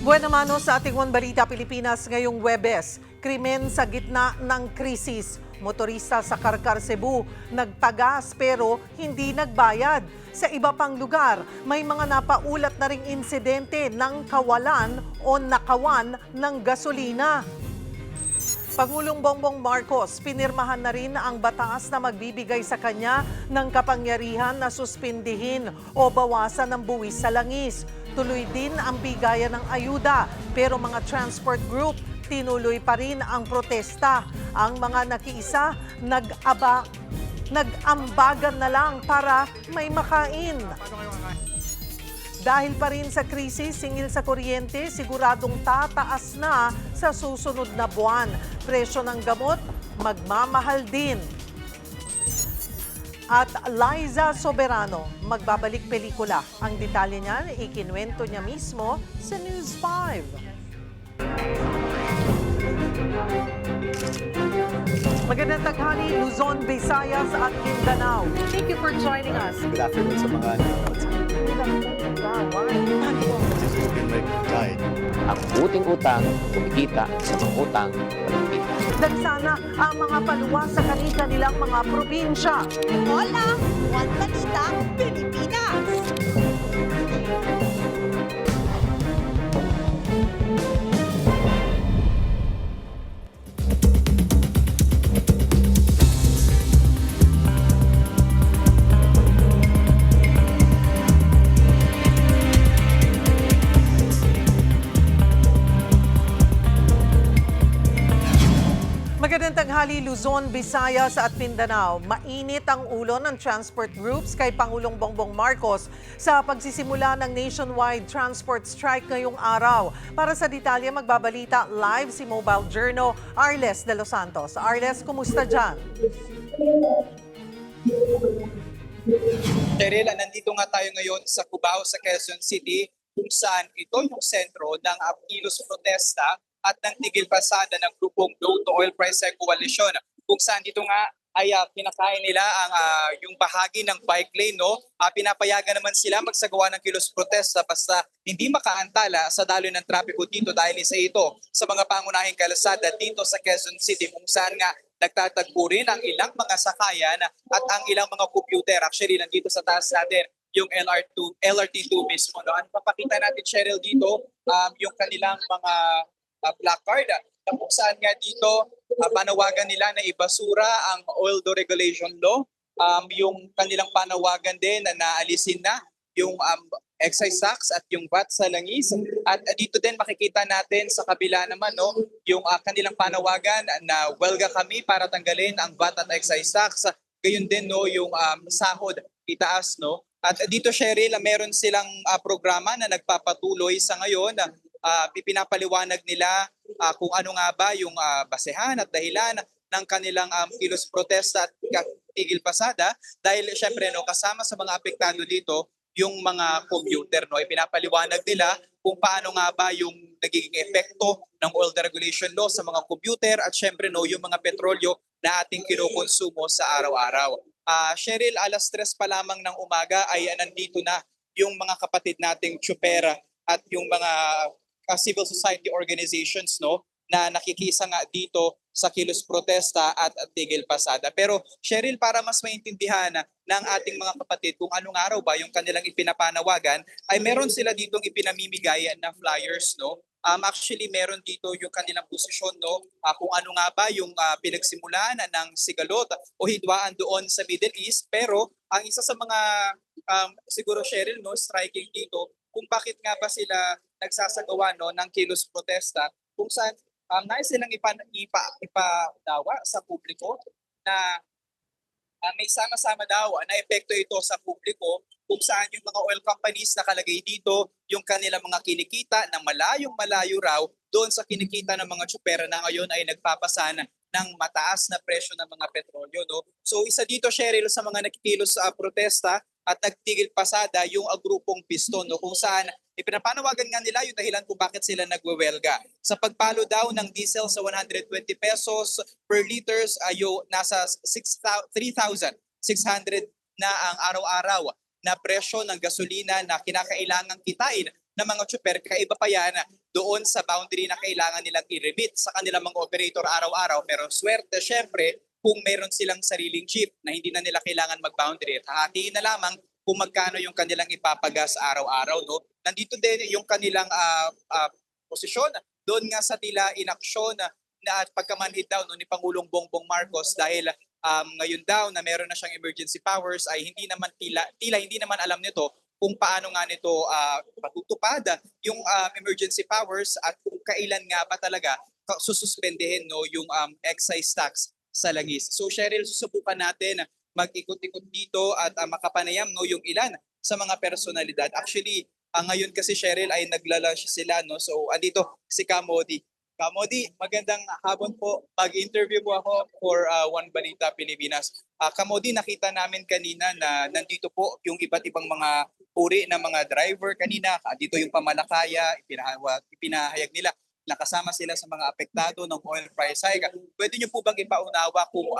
Buwan naman sa ating One Balita Pilipinas ngayong Huwebes, krimen sa gitna ng krisis. Motorista sa Karkar, Cebu, nagpagas pero hindi nagbayad. Sa iba pang lugar, may mga napaulat na ring insidente ng kawalan o nakawan ng gasolina. Pangulong Bongbong Marcos, pinirmahan na rin ang batas na magbibigay sa kanya ng kapangyarihan na suspindihin o bawasan ng buwis sa langis. Tuloy din ang bigayan ng ayuda, pero mga transport group tinuloy pa rin ang protesta. Ang mga nakiisa, nag-ambagan na lang para may makain. Dahil pa rin sa krisis, singil sa kuryente, siguradong tataas na sa susunod na buwan. Presyo ng gamot, magmamahal din. At Liza Soberano, magbabalik pelikula. Ang detalye niyan, ikinuwento niya mismo sa News 5. Magandang taghali, Luzon, Visayas at Mindanao. Thank you for joining us. Good afternoon sa mga nanonood sa akin. Died. Ang buting utang, kumikita sa mga utang, walang kita. Dagsana ang mga paluwas sa kanilang mga probinsya. Hola! One Balita, Pilipinas! Magandang tanghali, Luzon, Visayas at Mindanao. Mainit ang ulo ng transport groups kay Pangulong Bongbong Marcos sa pagsisimula ng nationwide transport strike ngayong araw. Para sa detalye, magbabalita live si Mobile Journal Arles de los Santos. Arles, kumusta dyan? Cheryl, nandito nga tayo ngayon sa Cubao, sa Quezon City, kung saan ito yung sentro ng kilos protesta at ng tigil pasada ng grupong No to Oil Price Coalition, kung saan dito nga ay pinakain nila ang yung bahagi ng bike lane, no? Pinapayagan naman sila magsagawa ng kilos protesta basta hindi makaantala sa daloy ng trapiko dito dahil isa ito sa mga pangunahing kalsada dito sa Quezon City, kung saan nga nagtatagpo rin ang ilang mga sakayan at ang ilang mga computer. Actually, nandito sa taas natin yung LRT2 mismo. No? Ano papakita natin, Cheryl, dito yung kanilang mga placard na kung saan nga dito panawagan nila na ibasura ang oil deregulation law, yung kanilang panawagan din na naalisin na yung excise tax at yung VAT sa langis, at dito din makikita natin sa kabila naman, no, yung kanilang panawagan na welga kami para tanggalin ang VAT at excise tax, gayon din, no, yung sahod itaas, no. At dito, Cheryl, meron silang programa na nagpapatuloy sa ngayon. Pinapaliwanag nila kung ano nga ba yung basehan at dahilan ng kanilang kilos protesta at tigil pasada, dahil syempre, no, kasama sa mga apektado dito yung mga commuter, no. Ipinapaliwanag nila kung paano nga ba yung nagiging epekto ng oil deregulation law sa mga commuter at syempre, no, yung mga petrolyo na ating kinukonsumo sa araw-araw. Cheryl, 3:00 pa lamang ng umaga ay nandito na yung mga kapatid nating tsupera at yung mga civil society organizations, no, na nakikisa nga dito sa kilos protesta at tigil pasada. Pero Cheryl, para mas maintindihan ng ating mga kapatid kung anong araw ba yung kanilang ipinapanawagan, ay meron sila ditong ipinamimigay na flyers, no. Actually, meron dito yung kanilang posisyon, no, kung ano nga ba yung pinagsimulan ng sigalot o hidwaan doon sa Middle East. Pero ang isa sa mga siguro, Cheryl, no, striking dito, kung bakit nga ba sila nagsasagawa, no, ng kilos protesta, kung saan nais silang ipadawa sa publiko na may sama-sama daw na epekto ito sa publiko, kung saan yung mga oil companies nakalagay dito yung kanilang mga kinikita na malayong-malayo raw doon sa kinikita ng mga tsupera na ngayon ay nagpapasana ng mataas na presyo ng mga petrolyo, no? So isa dito, Cheryl, sa mga nakikilos sa protesta at nagtigil pasada yung grupong Piston, no, kung saan ipinapanawagan nga nila yung dahilan kung bakit sila nagwewelga. Sa pagpalo daw ng diesel sa 120 pesos per liters, nasa 3,600 na ang araw-araw na presyo ng gasolina na kinakailangang kitain ng mga tsuper. Kaiba pa yan doon sa boundary na kailangan nilang i-remit sa kanilang mga operator araw-araw. Pero swerte syempre kung meron silang sariling jeep na hindi na nila kailangan mag-boundary at hahatiin na lamang kung magkano yung kanilang ipapagas araw-araw. No? Nandito din yung kanilang posisyon doon nga sa tila inaksyon na at pagkamanhid daw no, ni Pangulong Bongbong Marcos dahil ngayon daw na meron na siyang emergency powers ay hindi naman tila hindi naman alam nito kung paano nga nito patutupad yung emergency powers at kung kailan nga ba talaga sususpendehin no yung excise tax sa langis. So Cheryl, susubukan natin mag-ikot-ikot dito at makapanayam no yung ilan sa mga personalidad. Actually, ngayon kasi Cheryl ay nagla-lunch sila no. So andito si Kamodi. Kamodi, magandang hapon po. Mag-interview po ako for One Balita Pilipinas. Kamodi, nakita namin kanina na nandito po yung iba't ibang mga uri ng mga driver kanina. Dito yung pamalakaya, ipinahayag nila. Nakasama sila sa mga apektado ng oil price hike. Pwede niyo po bang ipaunawa kung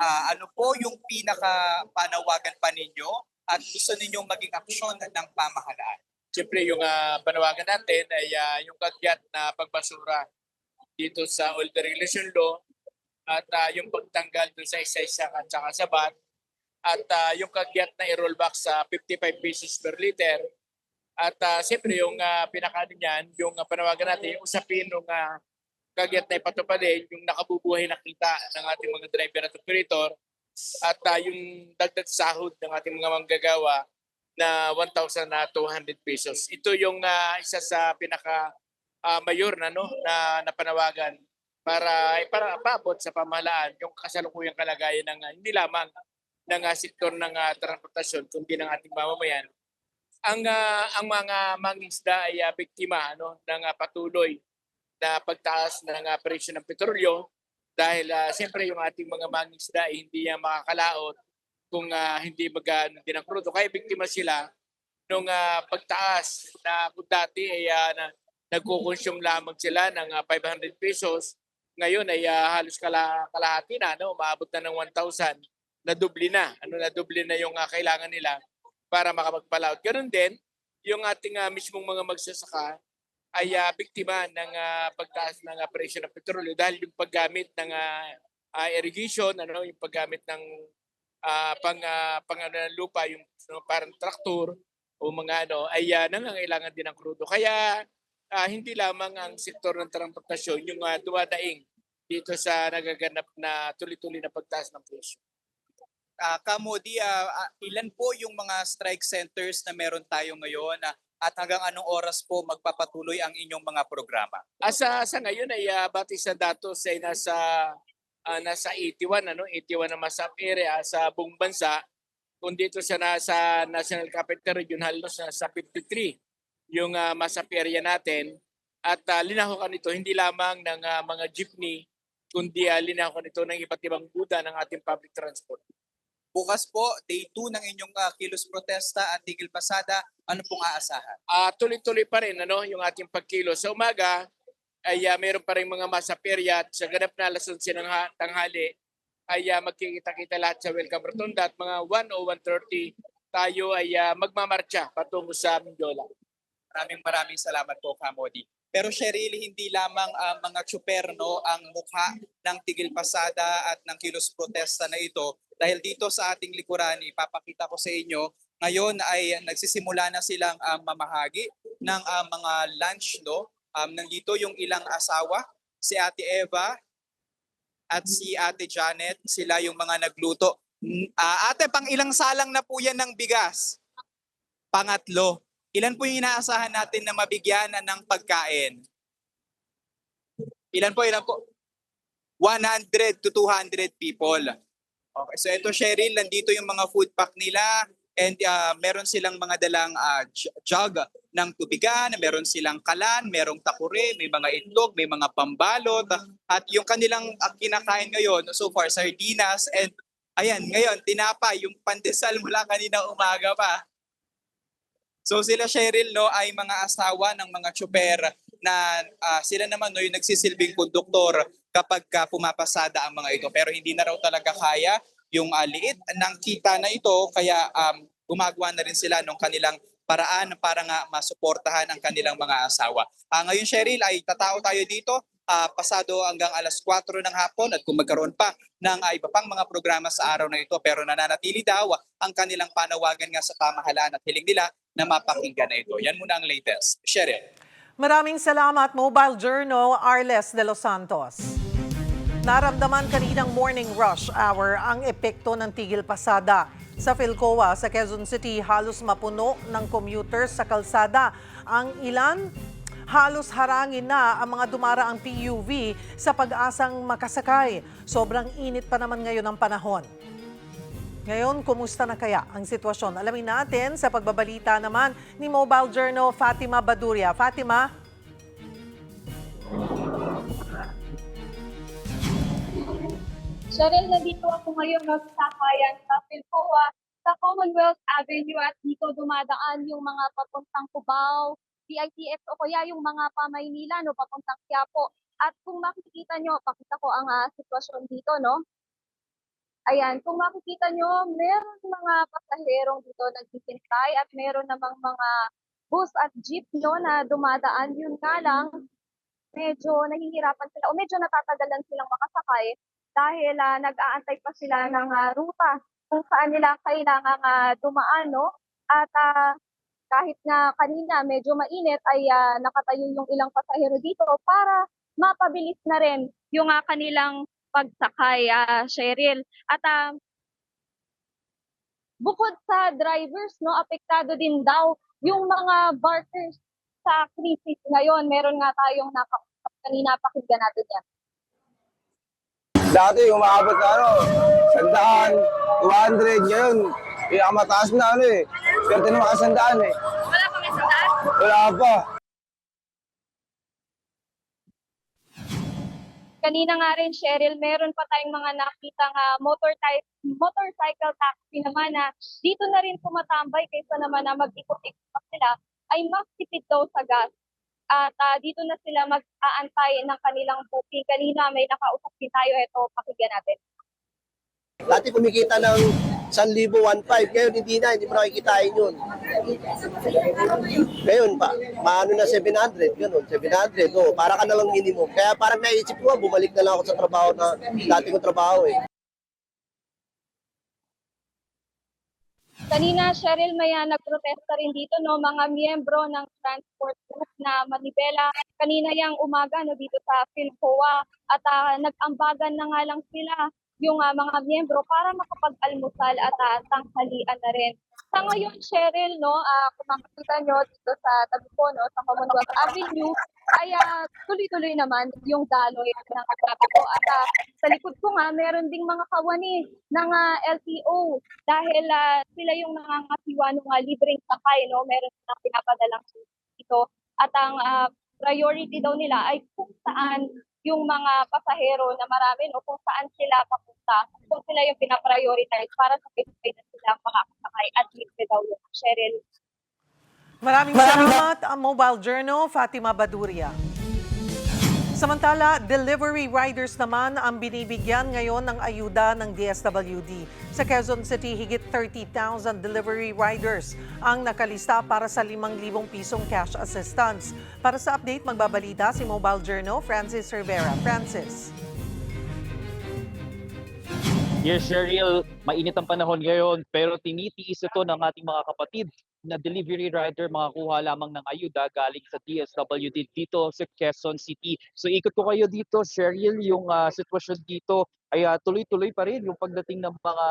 ano po yung pinaka-panawagan pa ninyo at gusto ninyong maging aksyon ng pamahalaan? Siyempre yung panawagan natin ay yung kagyat na pagbasura dito sa Oil Deregulation Law at yung pagtanggal dun sa isa-isa at saka sa VAT at yung kagyat na i-rollback sa 55 pesos per liter at siyempre yung pinakaano niyan, yung panawagan natin, yung usapin ng kagyat na ipatupadin, yung nakabubuhay na kita ng ating mga driver at operator at yung dagdag sahod ng ating mga manggagawa na 1,200 pesos. Ito yung isa sa pinaka mayor na na panawagan para paabot sa pamahalaan yung kasalukuyang kalagayan ng hindi lamang ng sektor ng transportasyon kundi ng ating mamamayan. Ang mga mangingisda ay biktima ng patuloy na pagtaas ng presyo ng petrolyo dahil siyempre yung ating mga mangingisda ay hindi makakalaot kung hindi magano din ang krudo. Kaya biktima sila nung pagtaas na kung dati ay nagko-consume lamang sila ng 500 pesos. Ngayon ay halos kalahati na, umaabot na ng 1,000. Nadubli na. Nadubli na yung kailangan nila para makapagpalaot. Ganun din, yung ating mismong mga magsasaka ay biktima ng pagtaas ng presyo ng petrolyo dahil yung paggamit ng irrigation, yung paggamit ng ng lupa, yung parang traktor o mga ay nangangailangan din ng krudo. Kaya hindi lamang ang sektor ng transportasyon yung dumadaing dito sa nagaganap na tuloy-tuloy na pagtaas ng presyo. Kamodi, ilan po yung mga strike centers na meron tayo ngayon at hanggang anong oras po magpapatuloy ang inyong mga programa? Sa ngayon ay bati sa datos ay nasa 81 81 na mass up area sa buong bansa. Kung dito sa nasa National Capital Region halos sa 53 yung mass up area natin at linahukan ito hindi lamang ng mga jeepney kundi linahukan ito ng iba't ibang buda ng ating public transport. Bukas po, day 2 ng inyong kilos protesta at tigil pasada, ano pong aasahan? Tuloy-tuloy pa rin yung ating pagkilos. Sa umaga ay mayroon pa rin mga masa perya at sa ganap na alas 11 ng tanghali ay magkikita-kita lahat sa Welcome Rotunda at mga 1 o 1:30 tayo ay magmamarcha patungo sa Mindiola. Maraming salamat po, Kamodi. Pero Cheryl, hindi lamang mga tsuper ang mukha ng tigil pasada at ng kilos protesta na ito. Dahil dito sa ating likuran, ipapakita ko sa inyo, ngayon ay nagsisimula na silang mamahagi ng mga lunch. Nandito yung ilang asawa, si Ate Eva at si Ate Janet, sila yung mga nagluto. Ate, pang ilang salang na po yan ng bigas? Pangatlo. Ilan po yung inaasahan natin na mabigyan ng pagkain? Ilan po? 100 to 200 people. Okay, so ito Cheryl, nandito yung mga food pack nila and meron silang mga dalang jug ng tubigan, meron silang kalan, merong takure, may mga itlog, may mga pambalot at yung kanilang kinakain ngayon so far sardinas and ayan, ngayon tinapay, yung pandesal mula kanina umaga pa. So sila Cheryl ay mga asawa ng mga tsuper na sila naman yung nagsisilbing konduktor kapag pumapasada ang mga ito. Pero hindi na raw talaga kaya yung liit ng kita na ito kaya gumagawa na rin sila ng kanilang paraan para nga masuportahan ang kanilang mga asawa. Ngayon, Cheryl, ay tatao tayo dito pasado hanggang alas 4 ng hapon at kung magkaroon pa ng iba pang mga programa sa araw na ito, pero nananatili daw ang kanilang panawagan nga sa pamahalaan at hiling nila na mapakinggan na ito. Yan muna ang latest. Cheryl. Maraming salamat, Mobile Journal, Arles de los Santos. Naramdaman kaninang morning rush hour ang epekto ng tigil pasada. Sa Philcoa, sa Quezon City, halos mapuno ng commuters sa kalsada. Ang ilan, halos harangin na ang mga dumaraang PUV sa pag-asang makasakay. Sobrang init pa naman ngayon ang panahon. Ngayon, kumusta na kaya ang sitwasyon? Alamin natin sa pagbabalita naman ni Mobile Journal Fatima Baduria. Fatima? Cheryl, nandito ako ngayon sa sakayan sa Philcoa, sa Commonwealth Avenue at dito dumadaan yung mga papuntang Cubao, PITX o kaya yung mga pamaynila no, papuntang Quiapo. At kung makikita nyo, pakita ko ang sitwasyon dito, no? Ayan, kung makikita nyo, meron mga pasaherong dito nagsisintay at meron namang mga bus at jeep no, na dumadaan. Yun nga lang, medyo nahihirapan sila o medyo natatagalan silang makasakay dahil nag-aantay pa sila ng ruta kung saan nila kailangang dumaan. No? At kahit nga kanina medyo mainit ay nakatayo yung ilang pasahero dito para mapabilis na rin yung kanilang pagsakay, Cheryl. At bukod sa drivers, no, apektado din daw yung mga barkers sa krisis ngayon. Meron nga tayong kanina, pakinggan natin yan. Dati umaabot na 100, 200, ngayon, mataas na Swerte na makasandaan Wala pa may sandaan? Wala pa. Kanina nga rin, Cheryl, meron pa tayong mga nakitang motorcycle taxi naman na dito na rin tumatambay kaysa naman na mag-ikot-ikot pa sila ay mas tipid daw sa gas. At dito na sila mag-aantay ng kanilang booking. Kanina may nakausap din tayo. Ito, pakinggan natin. Dati kumikita ng 1,000, 1,500. Ngayon hindi mo nakikitain yun. Ngayon pa, maano na 700, gano'n, 700. Para ka na lang minimum. Kaya parang naisip ko, bumalik na lang ako sa trabaho na dati kong trabaho Kanina, Cheryl, may nagprotesta rin dito, no, mga miyembro ng transport group na Manibela. Kanina yang umaga no, dito sa Philcoa at nag-ambagan na nga lang sila yung mga miyembro para makapag-almusal at tanghalian na rin. Sa ngayon, Cheryl, no, kung makikita nyo dito sa tabi po, no, sa Commonwealth Avenue, ay tuloy-tuloy naman yung daloy ng trapiko. At sa likod ko nga, meron ding mga kawani ng LTO dahil sila yung nangangasiwa ng libreng sakay. No? Meron silang pinapadalang dito. At ang priority daw nila ay kung saan yung mga pasahero na marami o kung saan sila papunta, kung sila yung pinaprioritize para sa pagkakay na sila makakasakay at libre daw yung Cheryl. Maraming salamat, ang Mobile Journal, Fatima Baduria. Samantala, delivery riders naman ang binibigyan ngayon ng ayuda ng DSWD. Sa Quezon City, higit 30,000 delivery riders ang nakalista para sa 5,000 pisong cash assistance. Para sa update, magbabalita si Mobile Journal, Francis Rivera. Francis. Yes, Cheryl, mainit ang panahon ngayon pero tinitiis ito ng ating mga kapatid na delivery rider makakuha lamang ng ayuda galing sa DSWD dito sa Quezon City. So ikot ko kayo dito, Cheryl, yung sitwasyon dito ay tuloy-tuloy pa rin yung pagdating ng mga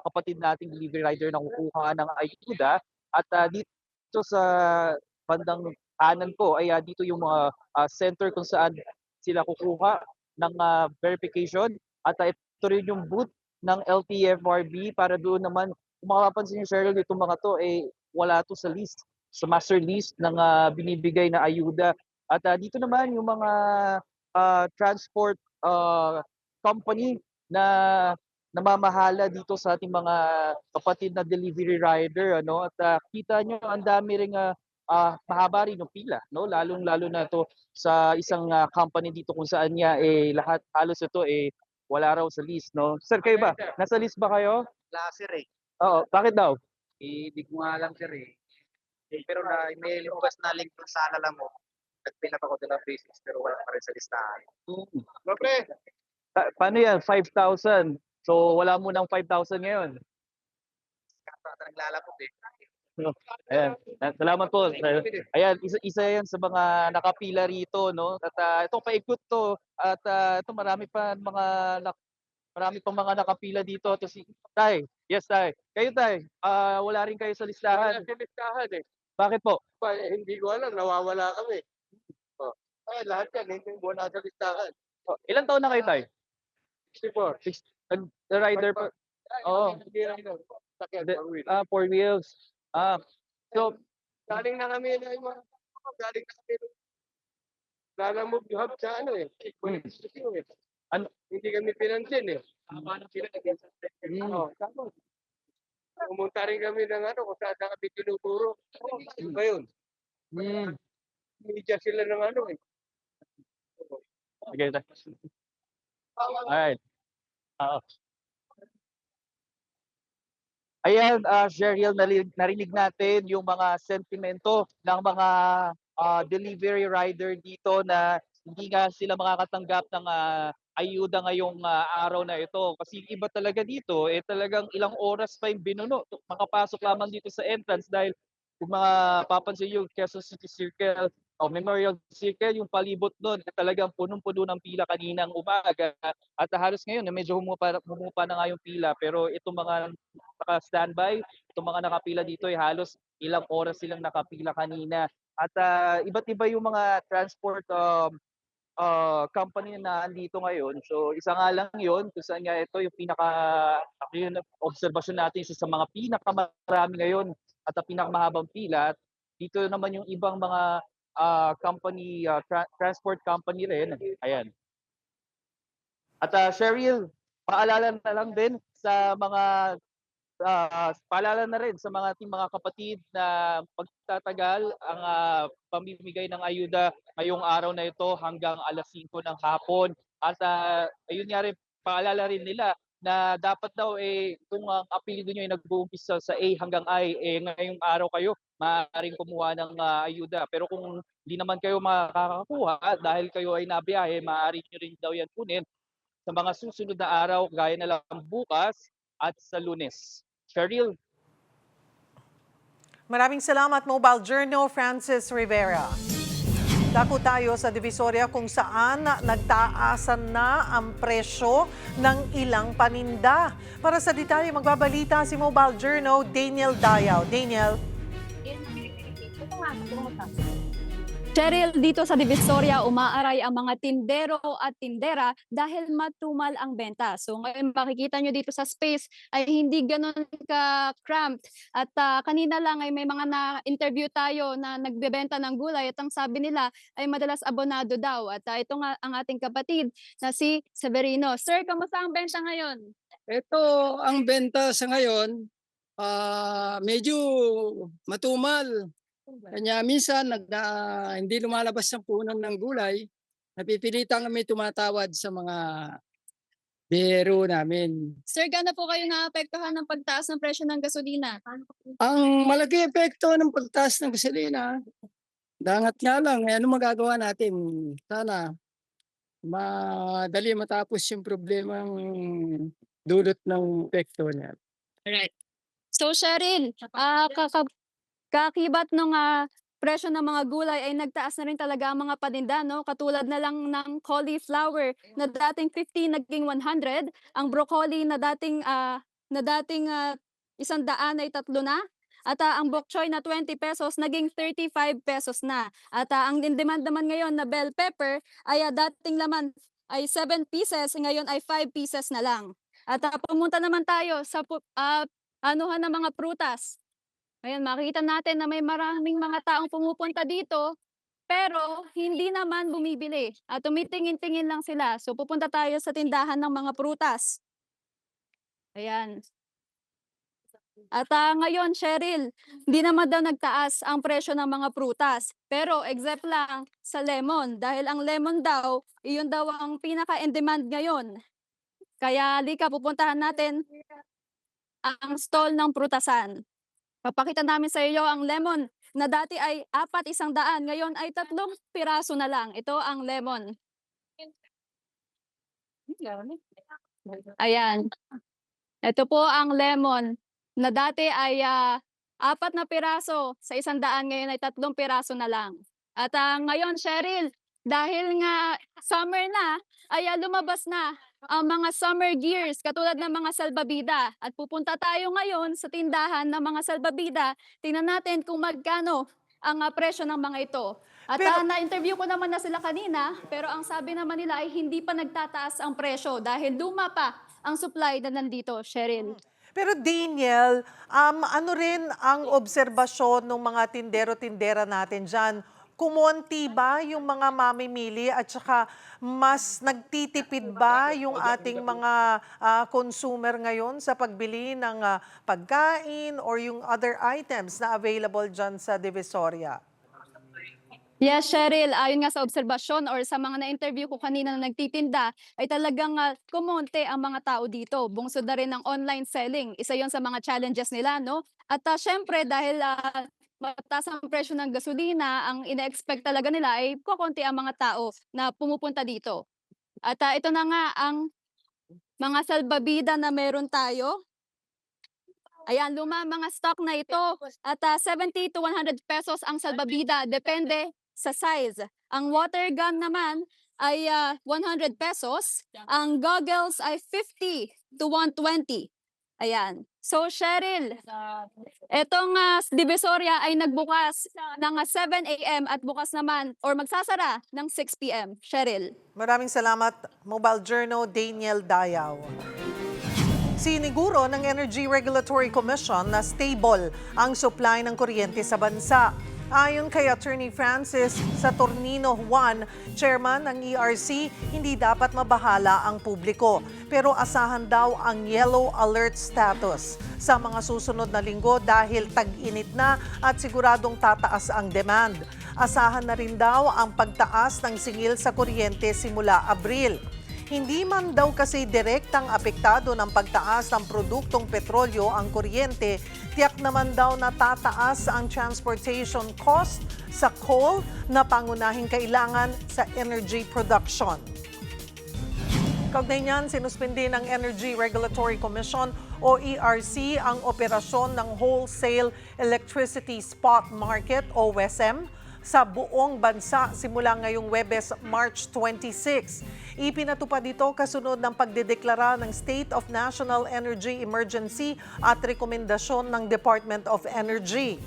kapatid nating delivery rider na kukuha ng ayuda. At dito sa bandang kanan ko ay dito yung mga center kung saan sila kukuha ng verification. At ito rin yung booth ng LTFRB para doon naman, kung makapansin niyo, Cheryl, itong mga to wala to sa list, sa master list ng binibigay na ayuda. At dito naman yung mga transport company na namamahala dito sa ating mga kapatid na delivery rider, ano? At kita nyo ang dami ring mahaba rin yung pila, no? Lalong-lalo na to sa isang company dito kung saan niya lahat halos ito wala raw sa list, no? Sir, kayo ba? Nasa list ba kayo? Laser Oo, bakit daw? Hindi ko nga alam sir Pero na may lumabas na link dun sa alala mo, nag-fill up ako doon ng basics pero wala pa rin sa listahan. Paano yan? 5,000. So wala mo ng 5,000 ngayon. Kaya naglalapot eh. No. Ayan. Salamat po. Ayan, isa yan sa mga nakapila rito, no? At ito paikot to at ito marami pang mga nakapila dito. To si Tay. Yes, Tay. Kayo, Tay. Wala rin kayo sa listahan. Wala sa listahan eh. Bakit po? Hindi ko alam, nawawala kami. Oh. Ay, lahat yan, hindi mo nasa listahan. Ilan taon na kayo, Tay? 64. Rider po. Oo. Hindi lang yun. Sakyan, The- 4-wheel. 4 wheels. So, Galing na kami na yung mga, galing na kami. Lalamove hub sa ano eh. Ano? Hindi kami pinansin eh. Oh, tapos. Pumunta rin kami ng ano, kung saan kami tinuturo. Ngayon, media sila ng ano eh. sige, Tay. Alright. Oo. Ayan, Jeriel, narinig natin yung mga sentimento ng mga delivery rider dito na hindi nga sila makakatanggap ng ayuda ngayong araw na ito. Kasi iba talaga dito, talagang ilang oras pa yung binuno. Makapasok lamang dito sa entrance dahil kung mga papansin yung Quezon City Circle o Memorial Circle, yung palibot doon, talagang punong-puno ng pila kaninang umaga. At halos ngayon, medyo humupa na nga yung pila. Pero itong mga naka-standby, itong mga nakapila dito ay halos ilang oras silang nakapila kanina. At iba't iba yung mga transport company na andito ngayon. So isa nga lang yun, kung saan nga ito yung yung obserbasyon natin, isa sa mga pinakamarami ngayon at ang pinakamahabang pila. At dito naman yung ibang mga company, transport company rin. Ayan. At Cheryl, paalala na lang din sa mga paalala na rin sa mga ating mga kapatid na pagtatagal ang pamimigay ng ayuda ngayong araw na ito hanggang alas 5 ng hapon. At ayun nga rin, paalala rin nila na dapat daw kung ang apelyido nyo ay nag-uumpisa sa A hanggang I, ngayong araw kayo maaaring kumuha ng ayuda. Pero kung hindi naman kayo makakakuha dahil kayo ay nabiyahe, maaari nyo rin daw yan kunin sa mga susunod na araw gaya na lang bukas at sa Lunes. Cheryl. Maraming salamat, Mobile Journal Francis Rivera. Dako tayo sa Divisoria kung saan nagtaasan na ang presyo ng ilang paninda. Para sa detalye, magbabalita si Mobile Journal Daniel Dayaw. Daniel. Cheryl, dito sa Divisoria, umaaray ang mga tindero at tindera dahil matumal ang benta. So ngayon makikita nyo dito sa space ay hindi ganun ka-cramped. At kanina lang ay may mga na-interview tayo na nagbebenta ng gulay at ang sabi nila ay madalas abonado daw. At ito nga ang ating kapatid na si Severino. Sir, kamusta ang benta ngayon? Ito, ang benta sa ngayon, medyo matumal. Kanya minsan hindi lumalabas ang punan ng gulay, napipilitan kami tumatawad sa mga biyero namin. Sir, gaano po kayo naapektuhan ng pagtaas ng presyo ng gasolina? Ang malaki epekto ng pagtaas ng gasolina, dangat nga lang, ano magagawa natin? Sana madali matapos yung problemang dulot ng epekto niya. Alright. So Cheryl, kakibat ng presyo ng mga gulay ay nagtaas na rin talaga ang mga paninda, no? Katulad na lang ng cauliflower na dating 50 naging 100, ang broccoli na dating 100 ay 3 na. At ang bok choy na 20 pesos naging 35 pesos na. At ang in-demand naman ngayon na bell pepper ay dating laman ay 7 pieces, ngayon ay 5 pieces na lang. At pumunta naman tayo sa anuhan ng mga prutas. Ayan, makikita natin na may maraming mga taong pumupunta dito, pero hindi naman bumibili. At tumitingin-tingin lang sila. So pupunta tayo sa tindahan ng mga prutas. Ayan. At ngayon, Cheryl, hindi naman daw nagtaas ang presyo ng mga prutas. Pero except lang sa lemon. Dahil ang lemon daw, iyon daw ang pinaka-in-demand ngayon. Kaya lika, pupuntahan natin ang stall ng prutasan. Papakita namin sa iyo ang lemon na dati ay 400, ngayon ay 3 piraso na lang. Ito ang lemon. Ayan. Ito po ang lemon na dati ay 4 na piraso sa 100, ngayon ay 3 piraso na lang. At ngayon, Cheryl, dahil nga summer na, ay lumabas na ang mga summer gears katulad ng mga salbabida. At pupunta tayo ngayon sa tindahan ng mga salbabida. Tingnan natin kung magkano ang presyo ng mga ito. At na-interview ko naman na sila kanina, pero ang sabi naman nila ay hindi pa nagtataas ang presyo dahil luma pa ang supply na nandito, Cheryl. Pero Daniel, ano rin ang obserbasyon ng mga tindero-tindera natin dyan? Kumonti ba yung mga mamimili at saka mas nagtitipid ba yung ating mga consumer ngayon sa pagbili ng pagkain or yung other items na available dyan sa Divisoria? Yes, Cheryl, ayon nga sa obserbasyon or sa mga na-interview ko kanina na nagtitinda, ay talagang kumonte ang mga tao dito. Bungsod na rin ng online selling. Isa yon sa mga challenges nila, no? At syempre, dahil mataas ang presyo ng gasolina, ang ina-expect talaga nila ay kukonti ang mga tao na pumupunta dito. At ito na nga ang mga salbabida na meron tayo. Ayan, luma mga stock na ito. At 70 to 100 pesos ang salbabida. Depende sa size. Ang water gun naman ay 100 pesos. Ang goggles ay 50 to 120. Ayan. So, Cheryl, etong Divisoria ay nagbukas ng 7 a.m. at bukas naman or magsasara ng 6 p.m. Cheryl. Maraming salamat, Mobile Journal, Daniel Dayaw. Siniguro ng Energy Regulatory Commission na stable ang supply ng kuryente sa bansa. Ayon kay Attorney Francis Saturnino Juan, chairman ng ERC, hindi dapat mabahala ang publiko. Pero asahan daw ang yellow alert status sa mga susunod na linggo dahil tag-init na at siguradong tataas ang demand. Asahan na rin daw ang pagtaas ng singil sa kuryente simula Abril. Hindi man daw kasi direktang apektado ng pagtaas ng produktong petrolyo ang kuryente, tiyak naman daw na tataas ang transportation cost sa coal na pangunahing kailangan sa energy production. Kaugnay niyan, sinuspindi ng Energy Regulatory Commission o ERC ang operasyon ng Wholesale Electricity Spot Market o WESM sa buong bansa simula ngayong Huwebes, March 26. Ipinatupad ito kasunod ng pagdedeklara ng State of National Energy Emergency at rekomendasyon ng Department of Energy.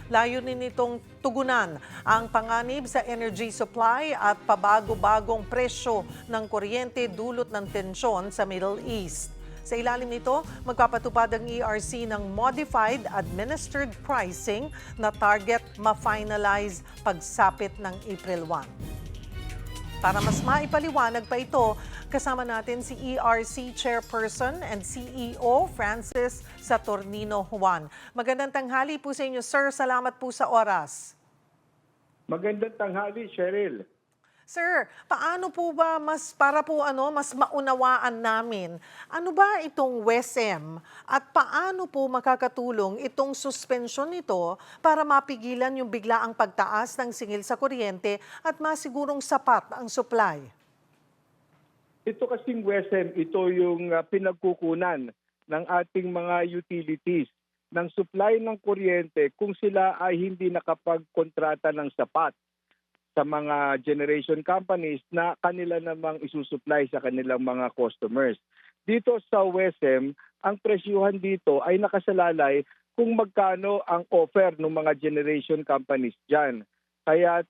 Layunin nitong tugunan ang panganib sa energy supply at pabago-bagong presyo ng kuryente dulot ng tensyon sa Middle East. Sa ilalim nito, magpapatupad ang ERC ng Modified Administered Pricing na target ma-finalize pagsapit ng April 1. Para mas maipaliwanag pa ito, kasama natin si ERC Chairperson and CEO Francis Saturnino Juan. Magandang tanghali po sa inyo, sir. Salamat po sa oras. Magandang tanghali, Cheryl. Sir, paano po ba mas maunawaan namin? Ano ba itong WESM at paano po makakatulong itong suspensyon nito para mapigilan yung biglaang pagtaas ng singil sa kuryente at masigurong sapat ang supply? Ito kasing WESM, ito yung pinagkukunan ng ating mga utilities ng supply ng kuryente kung sila ay hindi nakapagkontrata ng sapat sa mga generation companies na kanila namang isusupply sa kanilang mga customers. Dito sa WESM, ang presyuhan dito ay nakasalalay kung magkano ang offer ng mga generation companies dyan. Kaya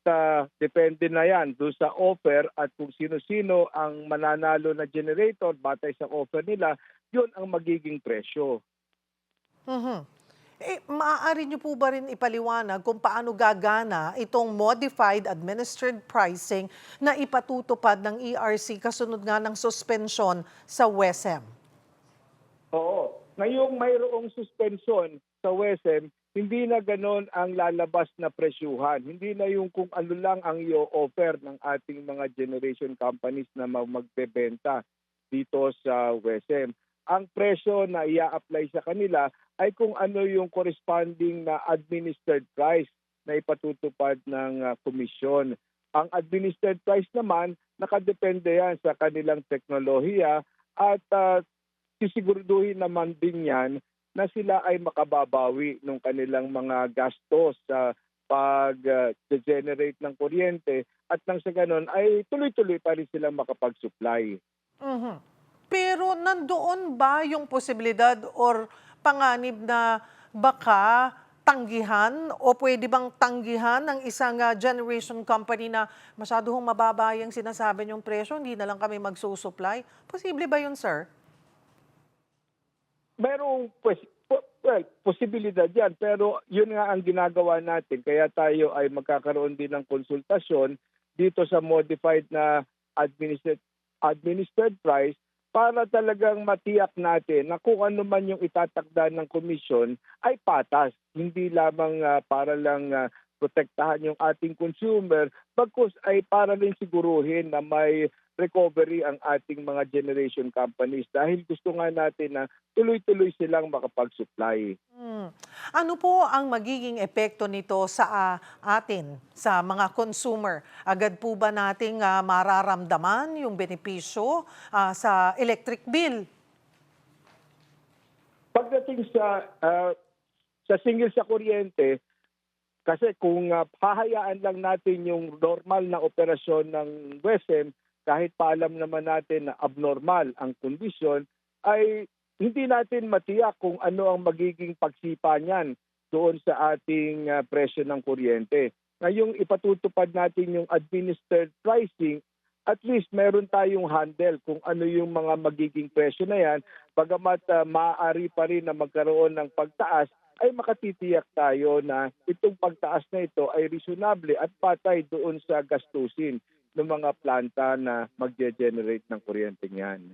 depende na yan doon sa offer at kung sino-sino ang mananalo na generator batay sa offer nila, yun ang magiging presyo. Maaari niyo po ba rin ipaliwanag kung paano gagana itong Modified Administered Pricing na ipatutupad ng ERC kasunod nga ng suspensyon sa WESM? Oo. Ngayong mayroong suspensyon sa WESM, hindi na ganon ang lalabas na presyuhan. Hindi na yung kung ano lang ang i-offer ng ating mga generation companies na magbebenta dito sa WESM. Ang presyo na ia-apply sa kanila ay kung ano yung corresponding na administered price na ipatutupad ng komisyon. Ang administered price naman, nakadepende yan sa kanilang teknolohiya at sisiguraduhin naman din yan na sila ay makababawi ng kanilang mga gastos sa pag-generate ng kuryente at nang sa ganon ay tuloy-tuloy pa rin sila makapag-supply. Mhm. Pero nandoon ba yung posibilidad or panganib na baka tanggihan o pwede bang tanggihan ng isang generation company na masyado hong mababa yung sinasabi niyong presyo, hindi na lang kami magsusupply? Posible ba yun, sir? Merong posibilidad yan, pero yun nga ang ginagawa natin. Kaya tayo ay magkakaroon din ng konsultasyon dito sa modified na administered price para talagang matiyak natin na kung ano man yung itatakda ng komisyon ay patas. Hindi lamang para lang protektahan yung ating consumer, bagkus ay para rin siguruhin na may recovery ang ating mga generation companies dahil gusto nga natin na tuloy-tuloy silang makapag-supply. Ano po ang magiging epekto nito sa atin, sa mga consumer? Agad po ba nating mararamdaman yung benepisyo sa electric bill? Pagdating sa singil sa kuryente, kasi kung hahayaan lang natin yung normal na operasyon ng WESM, kahit paalam naman natin na abnormal ang kondisyon, ay hindi natin matiyak kung ano ang magiging pagsipa niyan doon sa ating presyo ng kuryente. Ngayong ipatutupad natin yung administered pricing, at least meron tayong handle kung ano yung mga magiging presyo na yan, bagamat maaari pa rin na magkaroon ng pagtaas, ay makatitiyak tayo na itong pagtaas na ito ay reasonable at patay doon sa gastusin ng mga planta na mag-generate ng kuryente niyan.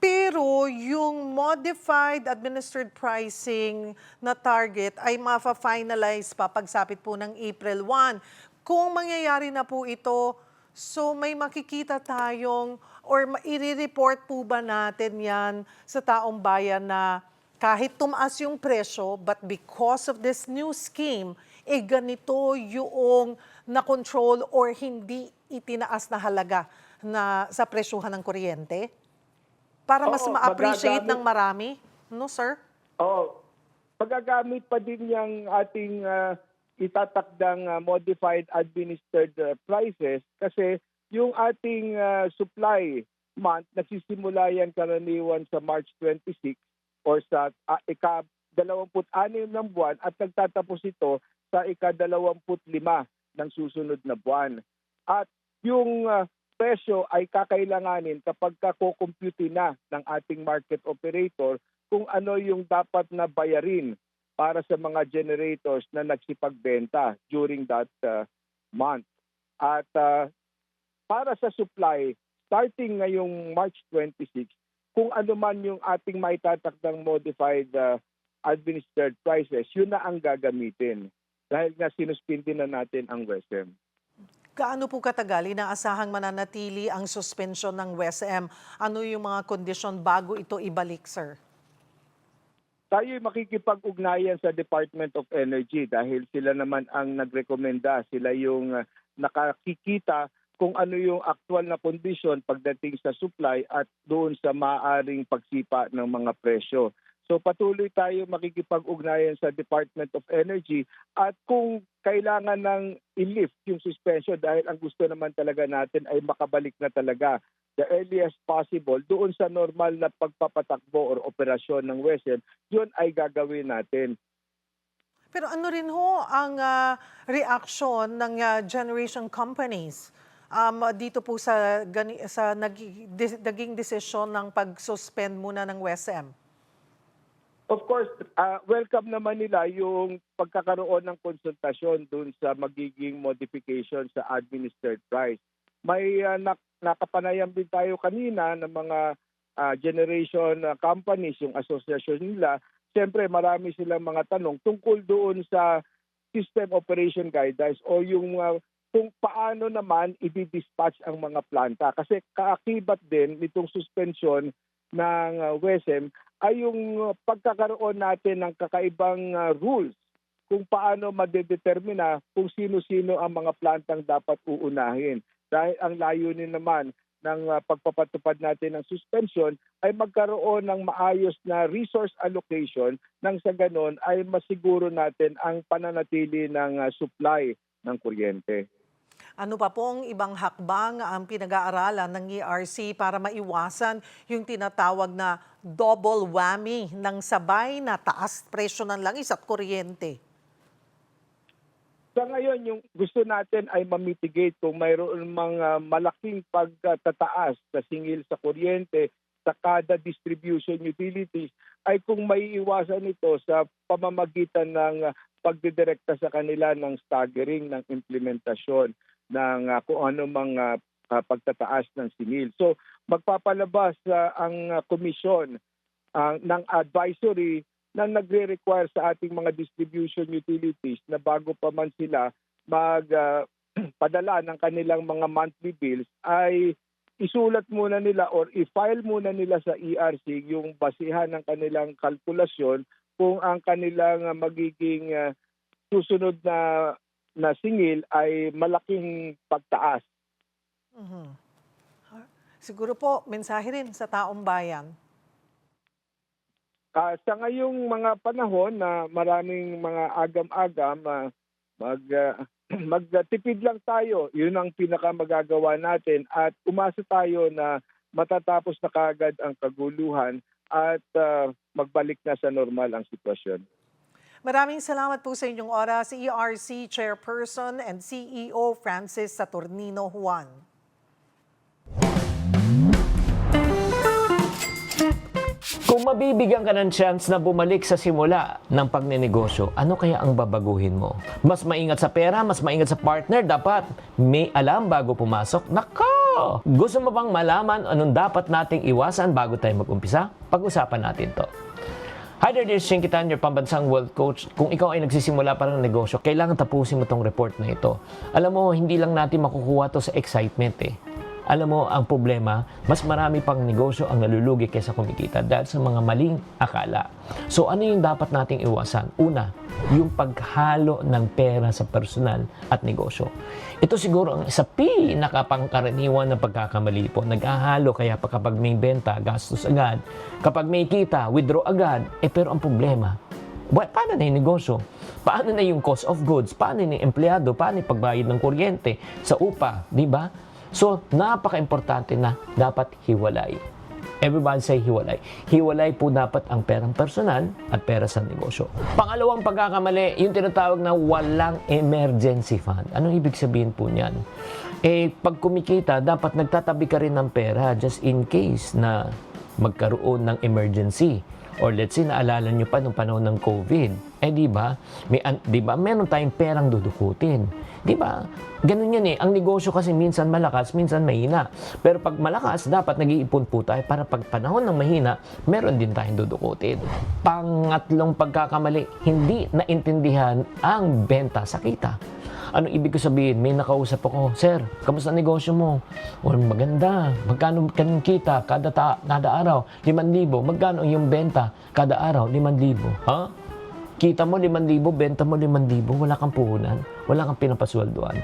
Pero yung modified administered pricing na target ay mafa-finalize pa pagsapit po ng April 1. Kung mangyayari na po ito, so may makikita tayong or i-report po ba natin yan sa taong bayan na kahit tumaas yung presyo, but because of this new scheme, ganito yung na-control or hindi itinaas na halaga na sa presyuhan ng kuryente? Para mas ma-appreciate ng marami? No, sir? Oo. Magagamit pa din yung ating itatakdang modified administered prices kasi yung ating supply month, nagsisimula yan karaniwan sa March 26 or sa ika-26 ng buwan at nagtatapos ito sa ika-25 ng susunod na buwan. At yung presyo ay kakailanganin kapag kakukumpute na ng ating market operator kung ano yung dapat na bayarin para sa mga generators na nagsipagbenta during that month. At para sa supply, starting ngayong March 26, kung ano man yung ating maitatakdang modified administered prices, yun na ang gagamitin. Dahil nga sinuspindi na natin ang WESM. Gaano po katagal inaasahang mananatili ang suspension ng WESM? Ano yung mga kondisyon bago ito ibalik, sir? Tayo'y makikipag-ugnayan sa Department of Energy dahil sila naman ang nagrekomenda. Sila yung nakakikita kung ano yung aktual na kondisyon pagdating sa supply at doon sa maaaring pagsipa ng mga presyo. So patuloy tayo makikipag-ugnayan sa Department of Energy at kung kailangan ng i-lift yung suspension dahil ang gusto naman talaga natin ay makabalik na talaga the earliest possible doon sa normal na pagpapatakbo or operasyon ng WESM, yun ay gagawin natin. Pero ano rin ho ang reaction ng generation companies dito po sa naging desisyon ng pag-suspend muna ng WESM? Of course, welcome naman nila yung pagkakaroon ng konsultasyon dun sa magiging modification sa administered price. May nakapanayam din tayo kanina ng mga generation companies, yung asosasyon nila. Siyempre, marami silang mga tanong tungkol doon sa system operation guidelines o yung kung paano naman i-dispatch ang mga planta. Kasi kaakibat din nitong suspension ng WESM ay yung pagkakaroon natin ng kakaibang rules kung paano madedetermina kung sino-sino ang mga plantang dapat uunahin. Dahil ang layunin naman ng pagpapatupad natin ng suspension ay magkaroon ng maayos na resource allocation nang sa ganon ay masiguro natin ang pananatili ng supply ng kuryente. Ano pa pong ibang hakbang ang pinag-aaralan ng ERC para maiwasan yung tinatawag na double whammy ng sabay na taas presyo ng langis at kuryente? Sa ngayon, yung gusto natin ay mamitigate kung mayroon mga malaking pagtataas sa singil sa kuryente sa kada distribution utilities ay kung may iwasan ito sa pamamagitan ng pagdidirekta sa kanila ng staggering ng implementasyon ng kung ano mga pagtataas ng singil. So magpapalabas ang komisyon ng advisory na nagre-require sa ating mga distribution utilities na bago pa man sila magpadala ng kanilang mga monthly bills ay isulat muna nila or i-file muna nila sa ERC yung basihan ng kanilang kalkulasyon kung ang kanilang magiging susunod na singil ay malaking pagtaas. Siguro po, mensahe rin sa taong bayan. Sa ngayong mga panahon na maraming mga agam-agam, magtipid lang tayo. Yun ang pinakamagagawa natin at umasa tayo na matatapos na kaagad ang kaguluhan at magbalik na sa normal ang sitwasyon. Maraming salamat po sa inyong oras, ERC Chairperson and CEO Francis Saturnino Juan. Kung mabibigyan ka ng chance na bumalik sa simula ng pagnenegosyo, ano kaya ang babaguhin mo? Mas maingat sa pera, mas maingat sa partner, dapat may alam bago pumasok? Nako! Gusto mo bang malaman anong dapat nating iwasan bago tayo mag-umpisa? Pag-usapan natin to. Hi there, this is Shinkitan, your pambansang wealth coach. Kung ikaw ay nagsisimula pa ng negosyo, kailangan tapusin mo tong report na ito. Alam mo, hindi lang natin makukuha to sa excitement Alam mo, ang problema, mas marami pang negosyo ang nalulugi kaysa kumikita dahil sa mga maling akala. So ano yung dapat nating iwasan? Una, yung paghalo ng pera sa personal at negosyo. Ito siguro ang isa pinakapangkaraniwan na pagkakamali po. Naghahalo kaya pa kapag may benta, gastos agad. Kapag may kita, withdraw agad. Pero ang problema, paano na yung negosyo? Paano na yung cost of goods? Paano na yung empleyado? Paano yung pagbayad ng kuryente sa upa? Diba? So, napaka-importante na dapat hiwalay. Everybody say hiwalay. Hiwalay po dapat ang perang personal at pera sa negosyo. Pangalawang pagkakamali, yung tinatawag na walang emergency fund. Anong ibig sabihin po niyan? Pag kumikita, dapat nagtatabi ka rin ng pera just in case na magkaroon ng emergency. Or let's say, naalala nyo pa nung panahon ng COVID. Di ba? Meron tayong perang dudukutin. Di ba? Ganun yan Ang negosyo kasi minsan malakas, minsan mahina. Pero pag malakas, dapat nag-iipon po tayo para pag panahon ng mahina, meron din tayong dudukutin. Pangatlong pagkakamali, hindi naintindihan ang benta sa kita. Ano ibig ko sabihin? May nakausap ako, Sir, kamusta negosyo mo? O, maganda. Magkano kanong kita kada araw? 5,000. Magkano yung benta kada araw? 5,000. Ha? Kita mo 5,000, benta mo 5,000, wala kang puhunan, wala kang pinapasweldoan.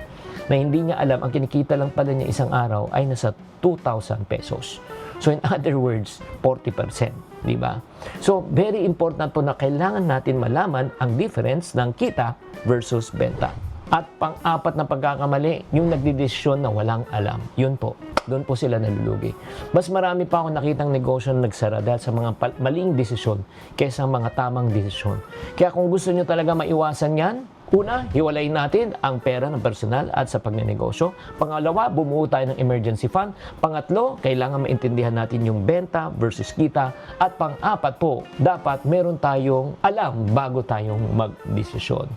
Na hindi niya alam, ang kinikita lang pala niya isang araw ay nasa 2,000 pesos. So in other words, 40%, di ba? So very important po na kailangan natin malaman ang difference ng kita versus benta. At pang-apat na pagkakamali, yung nagdidesisyon na walang alam. Yun po, doon po sila nalulugi. Mas marami pa ako nakitang negosyo na nagsara dahil sa mga maling desisyon kaysa mga tamang desisyon. Kaya kung gusto nyo talaga maiwasan yan, una, hiwalayin natin ang pera ng personal at sa pagnenegosyo. Pangalawa, bumuo tayo ng emergency fund. Pangatlo, kailangan maintindihan natin yung benta versus kita. At pang-apat po, dapat meron tayong alam bago tayong magdesisyon.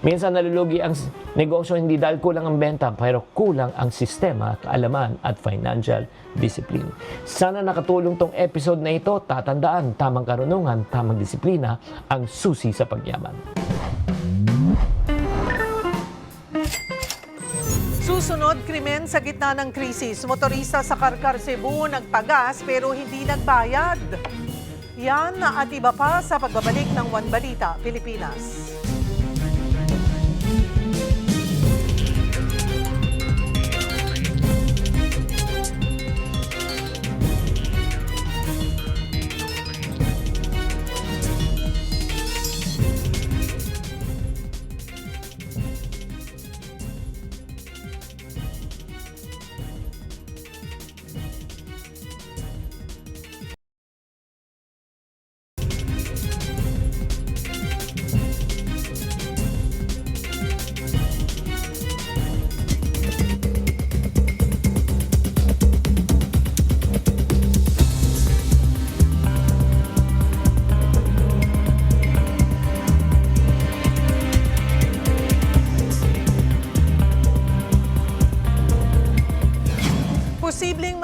Minsan nalulugi ang negosyo hindi dahil kulang ang benta, pero kulang ang sistema, kaalaman at financial discipline. Sana nakatulong tong episode na ito. Tatandaan, tamang karunungan, tamang disiplina ang susi sa pagyaman. Susunod, krimen sa gitna ng krisis. Motorista sa Karkar, Cebu nagpagas pero hindi nagbayad. Yan at iba pa sa pagbabalik ng One Balita, Pilipinas.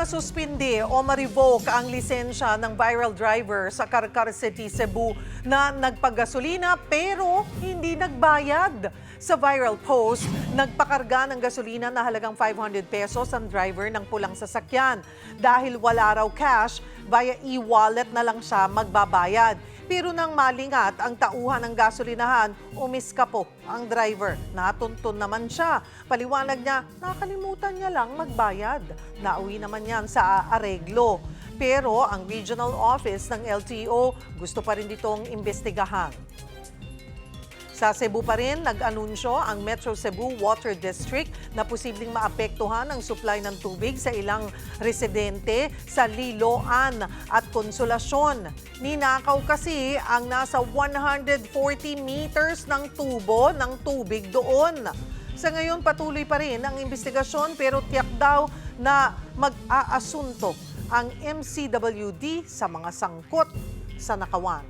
masuspindi o ma-revoke ang lisensya ng viral driver sa Carcar City, Cebu na nagpagasolina pero hindi nagbayad. Sa viral post, nagpakarga ng gasolina na halagang 500 pesos ang driver ng pulang sasakyan. Dahil wala raw cash, via e-wallet na lang siya magbabayad. Pero nang malingat ang tauhan ng gasolinahan, umiskapo ang driver. Natuntun naman siya. Paliwanag niya, nakalimutan niya lang magbayad. Nauwi naman yan sa areglo. Pero ang regional office ng LTO gusto pa rin ditong imbestigahan. Sa Cebu pa rin, nag-anunsyo ang Metro Cebu Water District na posibleng maapektuhan ang supply ng tubig sa ilang residente sa Liloan at Konsolasyon. Ninakaw kasi ang nasa 140 meters ng tubo ng tubig doon. Sa ngayon, patuloy pa rin ang investigasyon pero tiyak daw na mag-aasunto ang MCWD sa mga sangkot sa nakawan.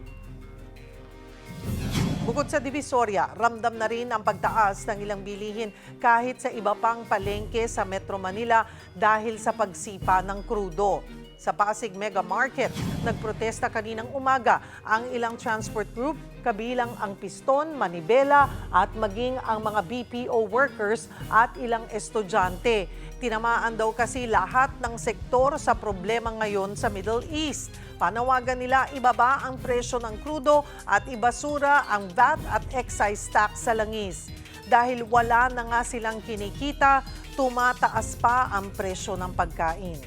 Bukod sa Divisoria, ramdam na rin ang pagtaas ng ilang bilihin kahit sa iba pang palengke sa Metro Manila dahil sa pagsipa ng krudo. Sa Pasig Mega Market, nagprotesta kaninang umaga ang ilang transport group, kabilang ang Piston, Manibela at maging ang mga BPO workers at ilang estudyante. Tinamaan daw kasi lahat ng sektor sa problema ngayon sa Middle East. Panawagan nila ibaba ang presyo ng krudo at ibasura ang VAT at excise tax sa langis. Dahil wala na nga silang kinikita, tumataas pa ang presyo ng pagkain.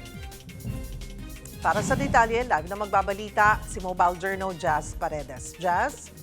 Para sa detalye, live na magbabalita si Mobile Journal Jazz Paredes. Jazz?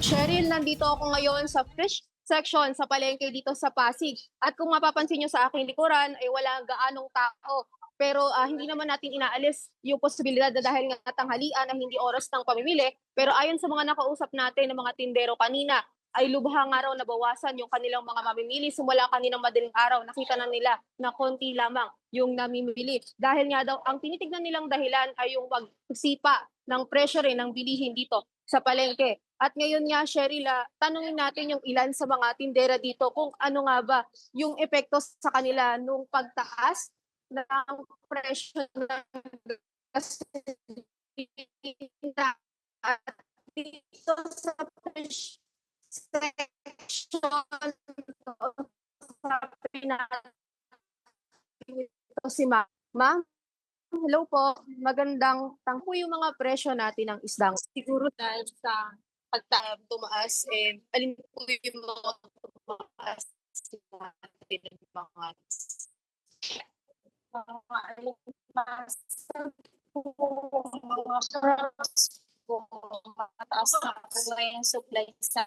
Cheryl, nandito ako ngayon sa fish section sa palengke dito sa Pasig. At kung mapapansin nyo sa aking likuran, ay wala gaanong tao. Pero hindi naman natin inaalis yung posibilidad na dahil nga tanghalian na hindi oras ng pamimili. Pero ayon sa mga nakausap natin ng mga tindero kanina, ay lubha nga raw nabawasan yung kanilang mga mamimili. Simula kaninang madaling araw, nakita na nila na konti lamang yung namimili. Dahil nga daw, ang tinitignan nilang dahilan ay yung pagsipa ng presyo rin ng bilihin dito sa palengke. At ngayon nga, Cheryl, tanungin natin yung ilan sa mga tindera dito kung ano nga ba yung epekto sa kanila nung pagtaas ng presyo ng gasolina. At dito sa fish section, sabi natin ito si Ma'am. Ma'am, hello po. Magandang tangpo yung mga presyo natin ng isdang. Siguro dahil sa tumaas, alin po yung mga tumaas natin ng mga mga products po, mataas na po yung supply sa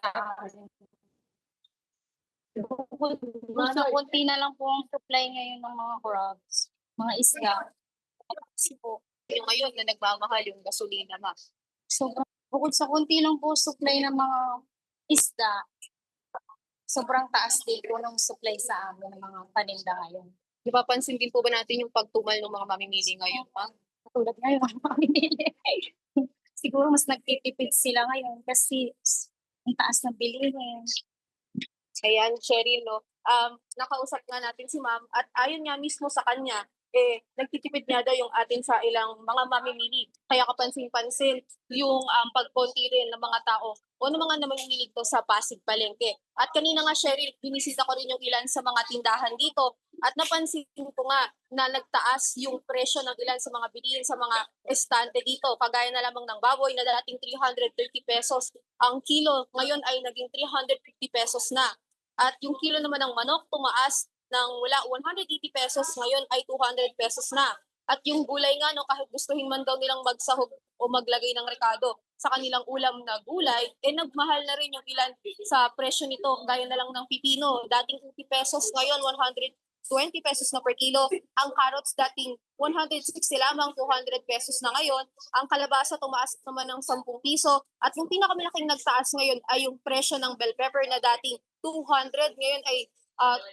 Nasa konti na lang po ang supply ngayon ng mga crops, mga isda. kasi po yung ngayon na nagmamahal yung gasolina, ma'am. So, bukod sa konti lang po supply ng mga isda, sobrang taas din po ng supply sa amin ng mga paninda ngayon. Napapansin din po ba natin yung pagtumal ng mga mamimili ngayon, ma'am? Katulad ngayon, mga mamimili. Siguro mas nagtitipid sila ngayon kasi ang taas ng bilihin. Ayan, Cheryl, no? Nakausap nga natin si ma'am at ayon nga mismo sa kanya, nagtitipid niya daw yung atin sa ilang mga mamimili. Kaya kapansin-pansin yung pagkonti rin ng mga tao o ng mga namimili to sa Pasig Palengke. At kanina nga, Cheryl, binisita ko rin yung ilan sa mga tindahan dito at napansin ko nga na nagtaas yung presyo ng ilan sa mga bilihin sa mga estante dito. Kagaya na lamang ng baboy na dating 330 pesos ang kilo, ngayon ay naging 350 pesos na. At yung kilo naman ng manok tumaas ng wala 180 pesos, ngayon ay 200 pesos na. At yung gulay nga, no, kahit gustuhin man daw nilang magsahog o maglagay ng rekado sa kanilang ulam na gulay, nagmahal na rin yung ilan sa presyo nito. Gaya na lang ng pipino, dating 50 pesos, ngayon 120 pesos na per kilo. Ang carrots dating 160 lamang, 200 pesos na ngayon. Ang kalabasa tumaas naman ng 10 piso. At yung pinakamalaking nagtaas ngayon ay yung presyo ng bell pepper na dating 200, ngayon ay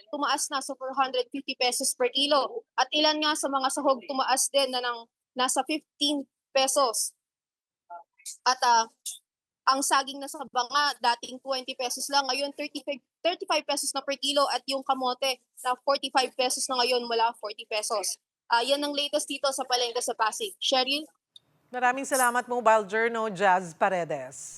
tumaas na sa 450 pesos per kilo. At ilan nga sa mga sahog tumaas din na ng nasa 15 pesos. At Ang saging na sa banga, dating 20 pesos lang, ngayon 35 pesos na per kilo at yung kamote na 45 pesos na ngayon mula 40 pesos. Yan ang latest dito sa palengke sa Pasig. Cheryl? Maraming salamat, Mobile Journal, Jazz Paredes.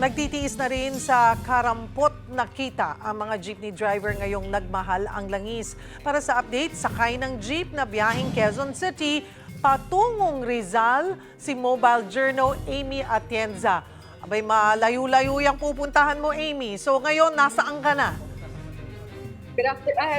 Nagtitiis na rin sa karampot na kita ang mga jeepney driver ngayong nagmahal ang langis. Para sa update, sakay ng jeep na biyaheng Quezon City patungong Rizal, si Mobile Journal Amy Atienza. Abay, malayo-layo yung pupuntahan mo, Amy. So ngayon, nasaan ka na?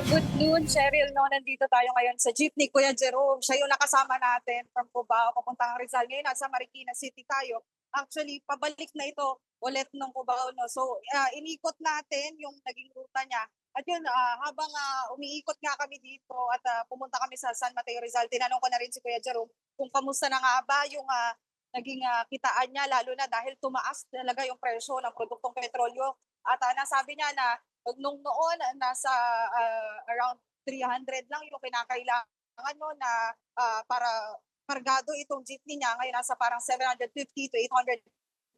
Good noon, Cheryl. No, nandito tayo ngayon sa jeepney Kuya Jerome. Siya yung nakasama natin from Cubao papuntang Rizal. Ngayon, nasa Marikina City tayo. Actually, pabalik na ito ulit ng Cubao. No? So, inikot natin yung naging ruta niya. At yun, habang umiikot nga kami dito at pumunta kami sa San Mateo Rizal, tinanong ko na rin si Kuya Jerome kung kamusta na nga ba yung naging kitaan niya, lalo na dahil tumaas talaga yung presyo ng produktong petrolyo. At nasabi niya na nung noon, nasa around 300 lang yung kinakailangan no, na para kargado itong jeepney niya. Ngayon nasa parang 750 to 800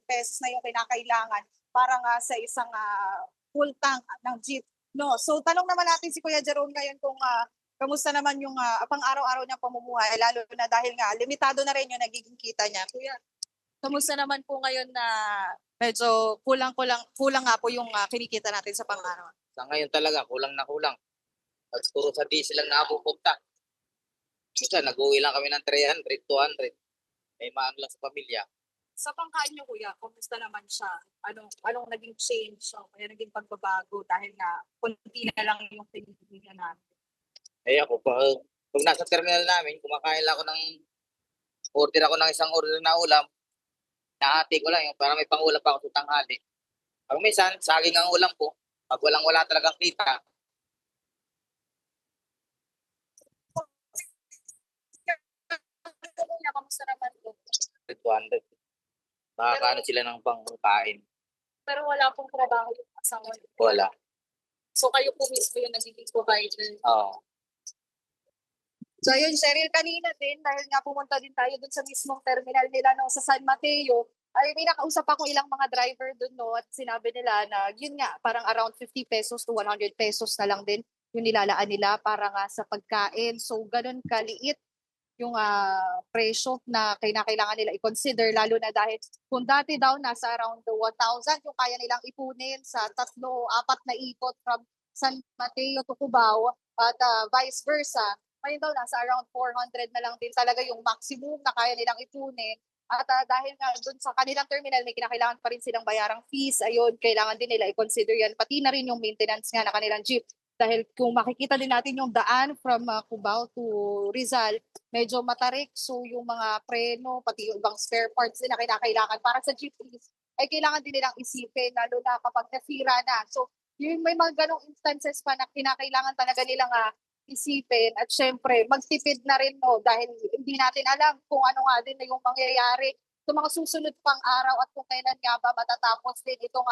pesos na yung kinakailangan para nga sa isang full tank ng jeep. No, so tanong naman natin si Kuya Jerome ngayon kung kamusta naman yung pang-araw-araw niyang pamumuhay, lalo na dahil nga limitado na rin yung nagiging kita niya. Kuya, kamusta naman po ngayon na medyo kulang nga po yung kinikita natin sa pang-araw? Sa ngayon talaga, kulang na kulang. At puro sa diesel lang napupunta. Minsan, nag-uwi lang kami ng 300, 200. May maano lang sa pamilya. Sa pangkain niyo, Kuya, kumusta naman siya? Anong naging change? Kaya naging pagbabago dahil nga konti na lang yung pinipilihan natin. Ako, pag nasa terminal namin, kumakain lang ako order ako ng isang order na ulam. Nahati ko lang yung para may pangulam pa ako sa tanghali. Pag minsan, saging ang ulam ko. Pag wala talagang kita. Kamusta naman po? 200. Makakaano sila ng pangkain. Pero wala pong trabaho yung asawa niyo. Wala. So kayo po mismo yung nagiging provider. Oo. So ayun, Cheryl, kanina din, dahil nga pumunta din tayo dun sa mismong terminal nila no, sa San Mateo, ay may nakausap ako ilang mga driver dun no, at sinabi nila na yun nga, parang around 50 pesos to 100 pesos na lang din yung nilalaan nila para nga sa pagkain. So ganun kaliit yung presyo na kailangan nila i-consider, lalo na dahil kung dati daw nasa around 1,000 yung kaya nilang ipunin sa 3-4 na ikot from San Mateo to Cubao at vice versa, ngayon daw nasa around 400 na lang din talaga yung maximum na kaya nilang ipunin. At dahil nga doon sa kanilang terminal may kinakailangan pa rin silang bayarang fees, ayun, kailangan din nila i-consider yan, pati na rin yung maintenance nga na kanilang jeep. Dahil kung makikita din natin yung daan from Cubao to Rizal, medyo matarik. So yung mga preno, pati yung ibang spare parts din na kinakailangan para sa jeepneys, ay kailangan din nilang isipin, lalo na kapag nasira na. So yung may mga ganong instances pa na kinakailangan talaga nilang isipin. At syempre, magtipid na rin no, dahil hindi natin alam kung ano nga din na yung mangyayari sa mga susunod pang araw at kung kailan nga ba matatapos din itong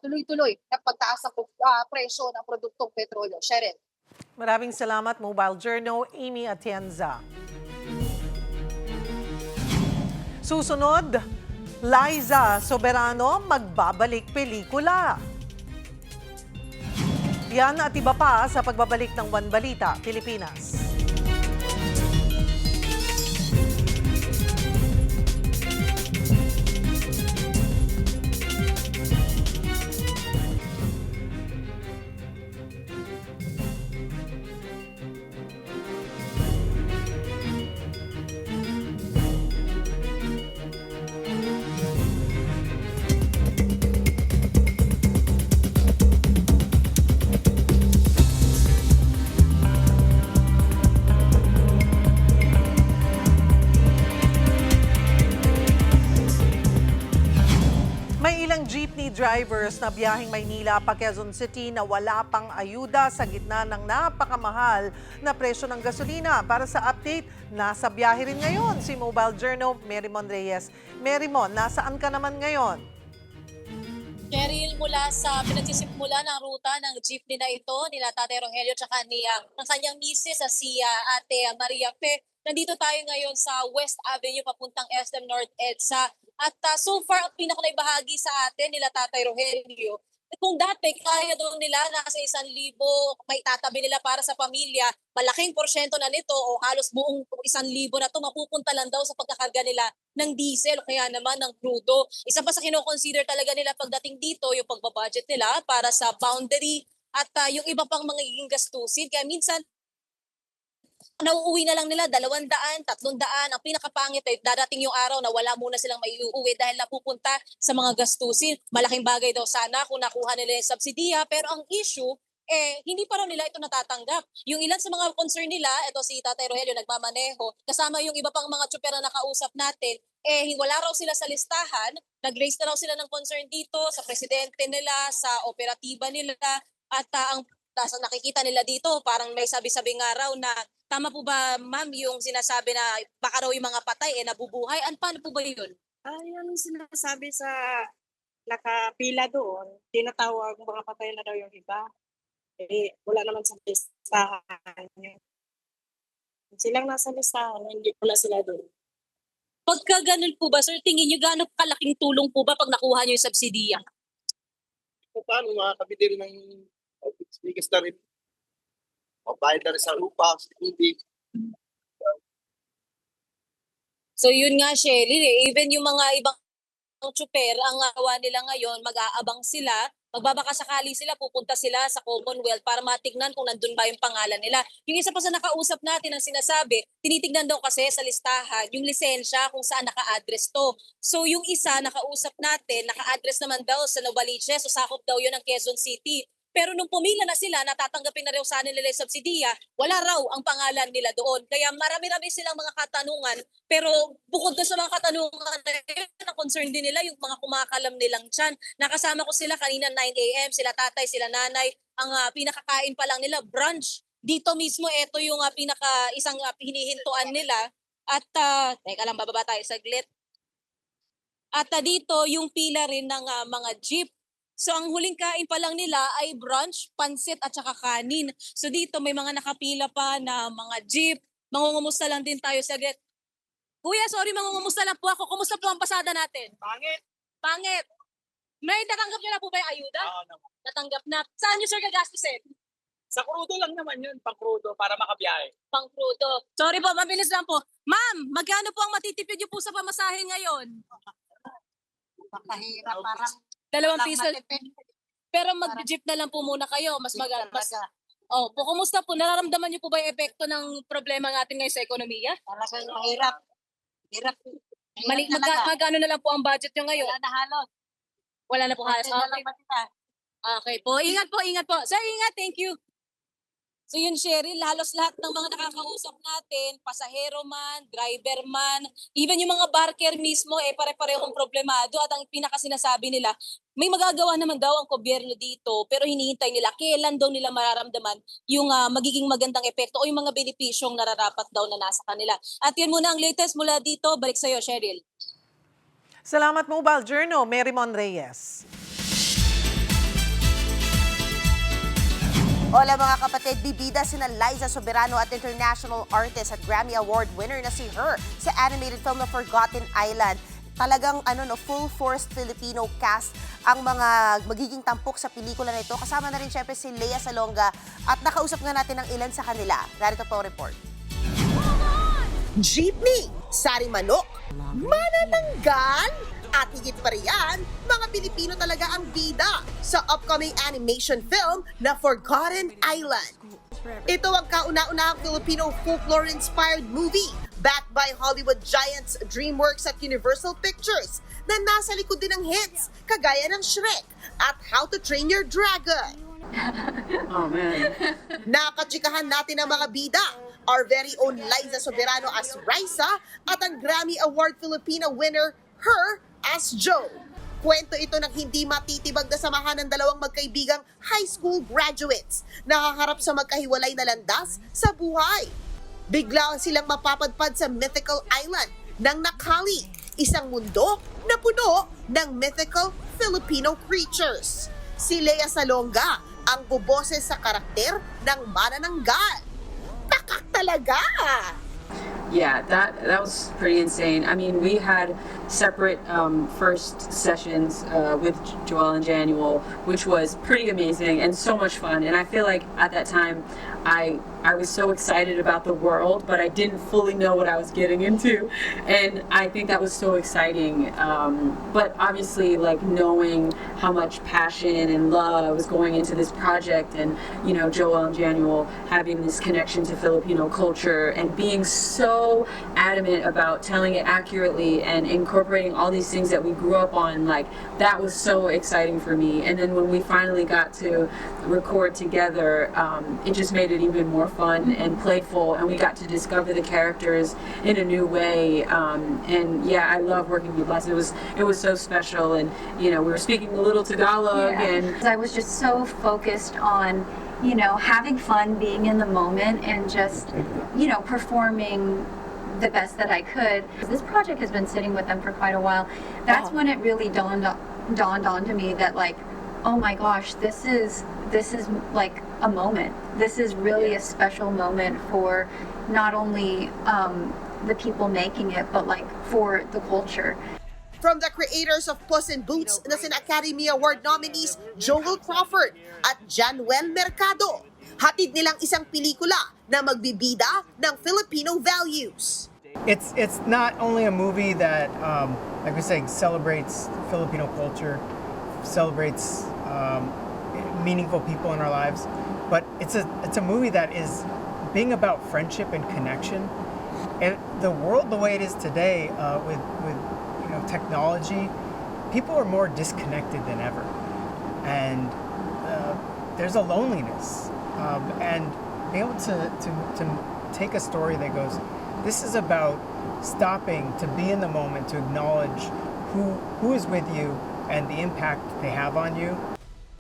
tuloy-tuloy na pagtaas ng presyo ng produktong petrolyo. Cheryl. Maraming salamat, Mobile Journal, Amy Atienza. Susunod, Liza Soberano magbabalik pelikula. Yan at iba pa sa pagbabalik ng One Balita, Pilipinas. Jeepney drivers na biyaheng Maynila pa Quezon City na wala pang ayuda sa gitna ng napakamahal na presyo ng gasolina. Para sa update, nasa biyahe rin ngayon si Mobile Journal Merymon Reyes. Merymon, nasaan ka naman ngayon? Cheryl, mula sa pinagsisimula ng ruta ng jeepney na ito, nila Tatay Rogelio at ng kanyang misis si Ate Maria Pe. Nandito tayo ngayon sa West Avenue papuntang SM North EDSA. At so far, ang pinakanaibahagi sa atin nila Tatay Rogelio, kung dati kaya daw nila nasa 1,000 may tatabi nila para sa pamilya, malaking porsyento na nito o halos buong 1,000 na to mapupunta lang daw sa pagkakarga nila ng diesel o kaya naman ng crudo. Isa pa sa kinoconsider talaga nila pagdating dito yung pagbabudget nila para sa boundary at yung iba pang mga gastusin. Kaya minsan nauuwi na lang nila 200, 300. Ang pinakapangit ay dadating yung araw na wala muna silang maiuwi dahil napupunta sa mga gastusin. Malaking bagay daw sana kung nakuha nila yung subsidiya, pero ang issue, hindi pa raw nila ito natatanggap. Yung ilan sa mga concern nila, ito si Tatay Rogelio nagmamaneho, kasama yung iba pang mga tsuper na nakausap natin, wala raw sila sa listahan, nag-raise na raw sila ng concern dito sa presidente nila, sa operatiba nila, at ang nakikita nila dito, parang may sabi-sabi nga raw na tama po ba, ma'am, yung sinasabi na baka raw yung mga patay nabubuhay? Paano po ba yun? Yung sinasabi sa nakapila doon, tinatawag mga patay na daw yung iba. Wala naman sa listahan yun. Silang nasa listahan, hindi pala sila doon. Pagka ganun po ba, sir, tingin nyo gaano kalaking tulong po ba pag nakuha nyo yung subsidiya? Paano makakabili ng bigas na rin? Mabayad na rin sa lupa, hindi. So yun nga, Shelly, even yung mga ibang tsuper, ang gawa nila ngayon, mag-aabang sila, magbabaka sakali sila, pupunta sila sa Commonwealth para matignan kung nandun ba yung pangalan nila. Yung isa pa sa nakausap natin ang sinasabi, tinitignan daw kasi sa listahan, yung lisensya kung saan naka-address to. So yung isa, nakausap natin, naka-address naman daw sa Novaliches, so sakop daw yun ng Quezon City. Pero nung pumila na sila, natatanggapin na rin sa nila yung subsidiya, wala raw ang pangalan nila doon. Kaya marami-rami silang mga katanungan, pero bukod doon sa mga katanungan na yun, na-concern din nila yung mga kumakalam nilang tiyan. Nakasama ko sila kanina 9 a.m., sila tatay, sila nanay, ang pinakakain pa lang nila, brunch. Dito mismo, ito yung isang hinihintuan nila. At, teka lang, bababa tayo saglit. At dito, yung pila rin ng mga jeep. So ang huling kain pa lang nila ay brunch, pansit at saka kanin. So dito may mga nakapila pa na mga jeep. Mangungumusta lang din tayo saglit. Kuya, sorry, mangungumusta lang po ako. Kumusta po ang pasada natin? Pangit. Pangit. May natanggap niyo na po ba yung ayuda? Oo naman. Natanggap na. Saan niyo, sir, gagastusin? Sa crudo lang naman yun, pang crudo para makabiyahe. Pang crudo. Sorry po, mabilis lang po. Ma'am, magkano po ang matitipid niyo po sa pamasahe ngayon? Pakahirap, parang 2 piso. Pero mag-jeep na lang po muna kayo. Mas kumusta po? Nararamdaman niyo po ba yung epekto ng problema natin ngayon sa ekonomiya? Talagang mahirap. Hirap. Magkano na lang po ang budget niyo ngayon? Wala na halos. Wala na po halos. Okay po. Ingat po. Sir, ingat. Thank you. So yun, Cheryl, halos lahat ng mga nakakausap natin, pasahero man, driver man, even yung mga barker mismo, pare-parehong problemado. At ang pinakasinasabi nila, may magagawa naman daw ang gobyerno dito, pero hinihintay nila kailan daw nila mararamdaman yung magiging magandang epekto o yung mga benepisyong nararapat daw na nasa kanila. At yun muna ang latest mula dito. Balik sa'yo, Cheryl. Salamat, Mobile Journal, Marymon Reyes. Hola mga kapatid, bibida sina Liza Soberano at international artist at Grammy Award winner na si Her sa animated film na Forgotten Island. Talagang full force Filipino cast ang mga magiging tampok sa pelikula na ito. Kasama na rin syempre si Lea Salonga at nakausap nga natin ang ilan sa kanila. Narito po ang report. Jeepney, sari manok, manananggal, at higit pa riyan, mga Pilipino talaga ang bida sa upcoming animation film na Forgotten Island. Ito ang kauna-unahang Filipino folklore-inspired movie backed by Hollywood giants DreamWorks at Universal Pictures na nasa likod din ng hits kagaya ng Shrek at How to Train Your Dragon. Oh man. Nakatsikahan natin ang mga bida. Our very own Liza Soberano as Raisa at ang Grammy Award Filipino winner Her as Joe. Kwento ito ng hindi matitibag na samahan ng dalawang magkaibigang high school graduates na haharap sa magkahiwalay na landas sa buhay. Bigla silang mapapadpad sa mythical island ng Nakali, isang mundo na puno ng mythical Filipino creatures. Si Lea Salonga ang buboses sa karakter ng manananggal. Takak talaga! Yeah, that was pretty insane. I mean, we had separate first sessions with Joel and Januel, which was pretty amazing and so much fun. And I feel like at that time, I was so excited about the world, but I didn't fully know what I was getting into. And I think that was so exciting. But obviously, like, knowing how much passion and love was going into this project, and, you know, Joel and Januel having this connection to Filipino culture and being so adamant about telling it accurately and incorporating all these things that we grew up on, like, that was so exciting for me. And then when we finally got to record together, it just made it even more fun and playful, and we got to discover the characters in a new way. And yeah, I love working with Les. It was so special, and we were speaking a little Tagalog, and I was just so focused on having fun, being in the moment, and just performing the best that I could. This project has been sitting with them for quite a while. That's when it really dawned onto me that, like, oh my gosh, this is like a moment. This is really a special moment for not only the people making it, but like for the culture. From the creators of Puss in Boots na sina Academy Award nominees Joel Crawford at Januel Mercado, hatid nilang isang pelikula na magbibida ng Filipino values. It's not only a movie that, like we say, celebrates Filipino culture, celebrates meaningful people in our lives, but it's a movie that is being about friendship and connection. And the world the way it is today, with technology, people are more disconnected than ever, and there's a loneliness. And being able to take a story that goes, this is about stopping to be in the moment, to acknowledge who is with you and the impact they have on you.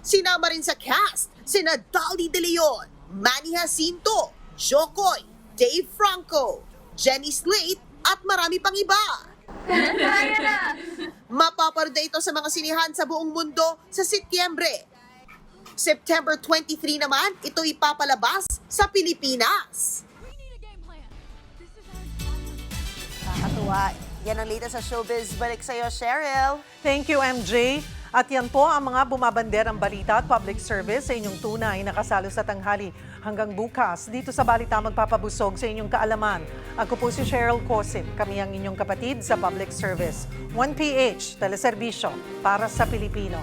Sinama rin sa cast sina Dolly De Leon, Manny Jacinto, Jokoy, Dave Franco, Jenny Slate at marami pang iba. Mapapanood ito sa mga sinihan sa buong mundo sa Setyembre. September 23 naman, ito ipapalabas sa Pilipinas. Nakakatuwa. Yan ang latest sa showbiz. Balik sa'yo, Cheryl. Thank you, MJ. At yan po ang mga bumabanderang balita at public service sa inyong tunay na kasalo sa tanghali. Hanggang bukas, dito sa Balita magpapabusog sa inyong kaalaman. Ako po si Cheryl Cosit. Kami ang inyong kapatid sa public service. 1PH, teleserbisyo para sa Pilipino.